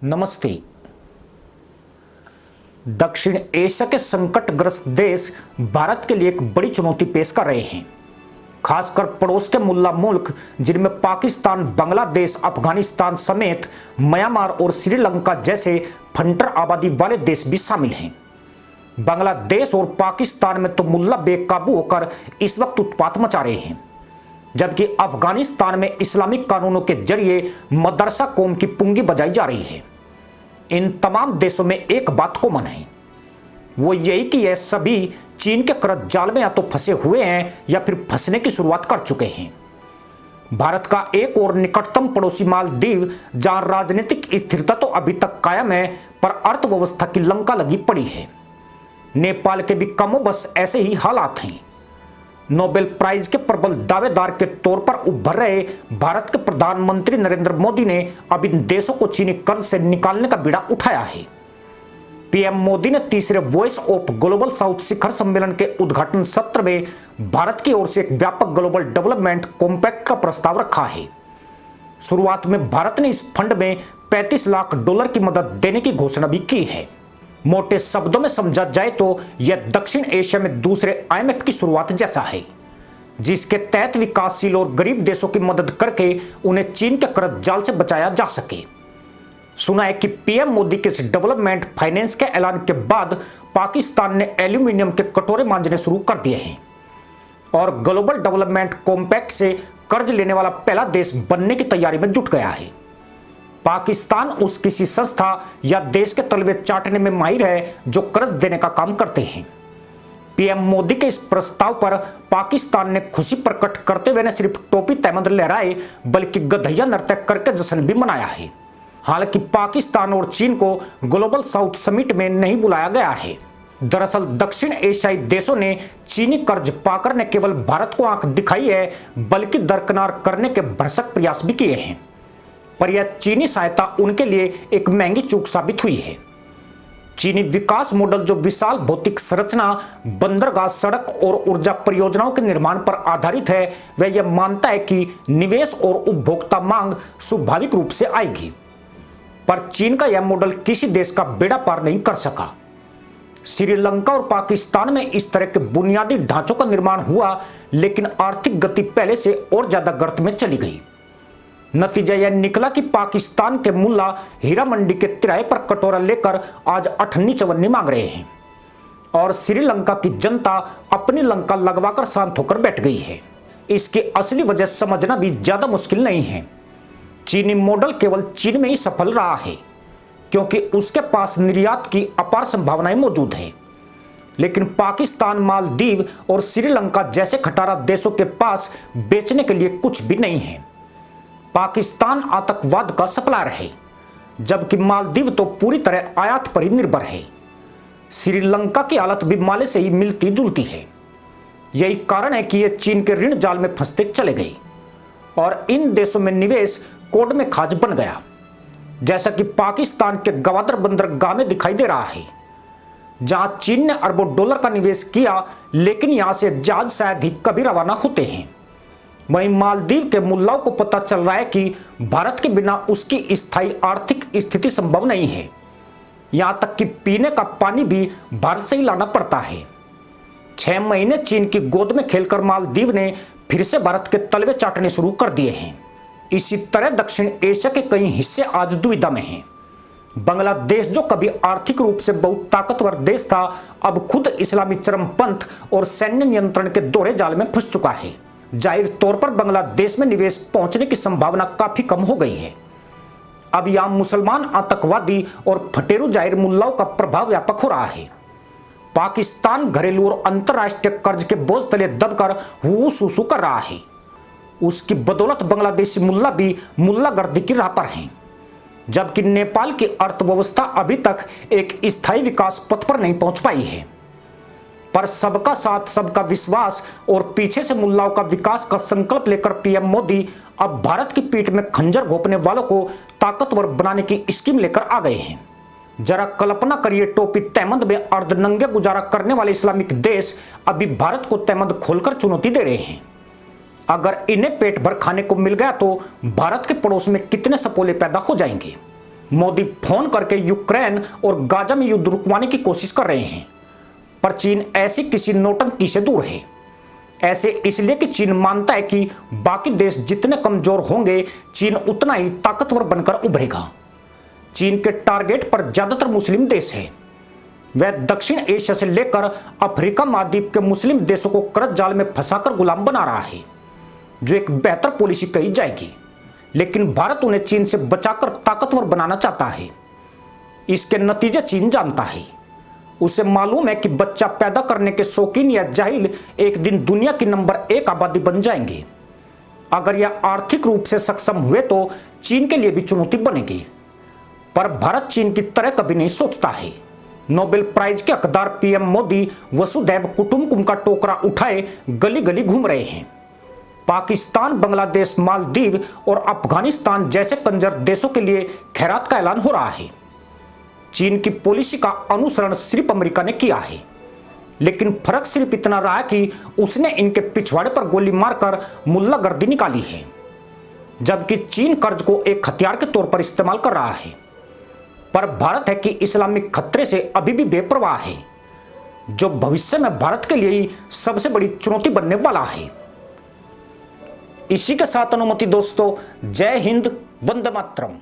नमस्ते। दक्षिण एशिया के संकटग्रस्त देश भारत के लिए एक बड़ी चुनौती पेश कर रहे हैं, खासकर पड़ोस के मुल्ला मुल्क जिनमें पाकिस्तान, बांग्लादेश, अफगानिस्तान समेत म्यांमार और श्रीलंका जैसे फंटर आबादी वाले देश भी शामिल हैं। बांग्लादेश और पाकिस्तान में तो मुल्ला बेकाबू होकर इस वक्त उत्पात मचा रहे हैं, जबकि अफगानिस्तान में इस्लामिक कानूनों के जरिए मदरसा कौम की पुंगी बजाई जा रही है। इन तमाम देशों में एक बात कॉमन है, वो यही कि यह सभी चीन के कर्ज जाल में या तो फंसे हुए हैं या फिर फंसने की शुरुआत कर चुके हैं। भारत का एक और निकटतम पड़ोसी मालदीव, जहां राजनीतिक स्थिरता तो अभी तक कायम है पर अर्थव्यवस्था की लंका लगी पड़ी है। नेपाल के भी कमोबस ऐसे ही हालात हैं। नोबेल प्राइज के प्रबल दावेदार के तौर पर उभर रहे भारत के प्रधानमंत्री नरेंद्र मोदी ने अब इन देशों को चीनी कर्ज से निकालने का बीड़ा उठाया है। पीएम मोदी ने तीसरे वॉइस ऑफ ग्लोबल साउथ शिखर सम्मेलन के उद्घाटन सत्र में भारत की ओर से एक व्यापक ग्लोबल डेवलपमेंट कॉम्पैक्ट का प्रस्ताव रखा है। शुरुआत में भारत ने इस फंड में $35 लाख की मदद देने की घोषणा भी की है। मोटे शब्दों में समझा जाए तो यह दक्षिण एशिया में दूसरे आईएमएफ की शुरुआत जैसा है, जिसके तहत विकासशील और गरीब देशों की मदद करके उन्हें चीन के कर्ज जाल से बचाया जा सके। सुना है कि पीएम मोदी के इस डेवलपमेंट फाइनेंस के ऐलान के बाद पाकिस्तान ने एल्यूमिनियम के कटोरे मांजने शुरू कर दिए हैं और ग्लोबल डेवलपमेंट कॉम्पैक्ट से कर्ज लेने वाला पहला देश बनने की तैयारी में जुट गया है। पाकिस्तान उस किसी संस्था या देश के तलवे चाटने में माहिर है जो कर्ज देने का काम करते हैं। पीएम मोदी के इस प्रस्ताव पर पाकिस्तान ने खुशी प्रकट करते हुए न सिर्फ टोपी तहमद लहराए बल्कि गधैया नृत्य करके जश्न भी मनाया है। हालांकि पाकिस्तान और चीन को ग्लोबल साउथ समिट में नहीं बुलाया गया है। दरअसल दक्षिण एशियाई देशों ने चीनी कर्ज पाकर न केवल भारत को आंख दिखाई है बल्कि दरकिनार करने के भरसक प्रयास भी किए हैं, पर यह चीनी सहायता उनके लिए एक महंगी चूक साबित हुई है। चीनी विकास मॉडल जो विशाल भौतिक संरचना, बंदरगाह, सड़क और ऊर्जा परियोजनाओं के निर्माण पर आधारित है, वह यह मानता है कि निवेश और उपभोक्ता मांग स्वाभाविक रूप से आएगी। पर चीन का यह मॉडल किसी देश का बेड़ा पार नहीं कर सका। श्रीलंका और पाकिस्तान में इस तरह के बुनियादी ढांचों का निर्माण हुआ, लेकिन आर्थिक गति पहले से और ज्यादा गर्त में चली गई। नतीजा यह निकला कि पाकिस्तान के मुल्ला हीरा मंडी के किराए पर कटोरा लेकर आज अठन्नी चवन्नी मांग रहे हैं और श्रीलंका की जनता अपनी लंका लगवाकर शांत होकर बैठ गई है। इसकी असली वजह समझना भी ज्यादा मुश्किल नहीं है। चीनी मॉडल केवल चीन में ही सफल रहा है क्योंकि उसके पास निर्यात की अपार संभावनाएं मौजूद है, लेकिन पाकिस्तान, मालदीव और श्रीलंका जैसे खटारा देशों के पास बेचने के लिए कुछ भी नहीं है। पाकिस्तान आतंकवाद का सप्लायर है, जबकि मालदीव तो पूरी तरह आयात पर ही निर्भर है। श्रीलंका की हालत भी माले से ही मिलती जुलती है। यही कारण है कि ये चीन के ऋण जाल में फंसते चले गए और इन देशों में निवेश कोड में खाज बन गया, जैसा कि पाकिस्तान के गवादर बंदरगाह में दिखाई दे रहा है, जहां चीन ने अरबों डॉलर का निवेश किया, लेकिन यहां से जहाज शायद ही कभी रवाना होते हैं। वहीं मालदीव के मुल्लाओं को पता चल रहा है कि भारत के बिना उसकी स्थायी आर्थिक स्थिति संभव नहीं है। यहां तक कि पीने का पानी भी भारत से ही लाना पड़ता है। 6 महीने चीन की गोद में खेलकर मालदीव ने फिर से भारत के तलवे चाटने शुरू कर दिए हैं। इसी तरह दक्षिण एशिया के कई हिस्से आज दुविधा में हैं। बांग्लादेश जो कभी आर्थिक रूप से बहुत ताकतवर देश था, अब खुद इस्लामी चरमपंथ और सैन्य नियंत्रण के दोहरे जाल में फंस चुका है। जाहिर तौर पर बांग्लादेश में निवेश पहुंचने की संभावना काफी कम हो गई है। अब यहां मुसलमान आतंकवादी और फटेरू जाहिर मुल्लाओं का प्रभाव व्यापक हो रहा है। पाकिस्तान घरेलू और अंतर्राष्ट्रीय कर्ज के बोझ तले दबकर हू सुसु कर रहा है। उसकी बदौलत बांग्लादेशी मुल्ला भी मुल्लागर्दी की राह पर हैं, जबकि नेपाल की अर्थव्यवस्था अभी तक एक स्थायी विकास पथ पर नहीं पहुंच पाई है। पर सबका साथ, सबका विश्वास और पीछे से मुल्लाओं का विकास का संकल्प लेकर पीएम मोदी अब भारत की पीठ में खंजर घोंपने वालों को ताकतवर बनाने की स्कीम लेकर आ गए हैं। जरा कल्पना करिए, टोपी तहमद में अर्धनंगे गुजारा करने वाले इस्लामिक देश अभी भारत को तहमद खोलकर चुनौती दे रहे हैं। अगर इन्हें पेट भर खाने को मिल गया तो भारत के पड़ोस में कितने सपोले पैदा हो जाएंगे। मोदी फोन करके यूक्रेन और गाजा में युद्ध रुकवाने की कोशिश कर रहे हैं, पर चीन ऐसी किसी नौटंकी से दूर है। ऐसे इसलिए कि चीन मानता है कि बाकी देश जितने कमजोर होंगे, चीन उतना ही ताकतवर बनकर उभरेगा। चीन के टारगेट पर ज्यादातर मुस्लिम देश है। वह दक्षिण एशिया से लेकर अफ्रीका महाद्वीप के मुस्लिम देशों को कर्ज जाल में फंसाकर गुलाम बना रहा है, जो एक बेहतर पॉलिसी कही जाएगी। लेकिन भारत उन्हें चीन से बचाकर ताकतवर बनाना चाहता है। इसके नतीजे चीन जानता है। उसे मालूम है कि बच्चा पैदा करने के शौकीन या जाहिल एक दिन दुनिया की नंबर 1 आबादी बन जाएंगे। अगर यह आर्थिक रूप से सक्षम हुए तो चीन के लिए भी चुनौती बनेगी। पर भारत चीन की तरह कभी नहीं सोचता है। नोबेल प्राइज के हकदार पीएम मोदी वसुधैव कुटुंबकम का टोकरा उठाए गली गली घूम रहे हैं। पाकिस्तान, बांग्लादेश, मालदीव और अफगानिस्तान जैसे कंजर देशों के लिए खैरात का ऐलान हो रहा है। चीन की पॉलिसी का अनुसरण सिर्फ अमेरिका ने किया है, लेकिन फर्क सिर्फ इतना रहा है कि उसने इनके पिछवाड़े पर गोली मारकर मुल्लागर्दी निकाली है, जबकि चीन कर्ज को एक हथियार के तौर पर इस्तेमाल कर रहा है। पर भारत है कि इस्लामिक खतरे से अभी भी बेपरवाह है, जो भविष्य में भारत के लिए ही सबसे बड़ी चुनौती बनने वाला है। इसी के साथ अनुमति दोस्तों, जय हिंद, वंदे मातरम।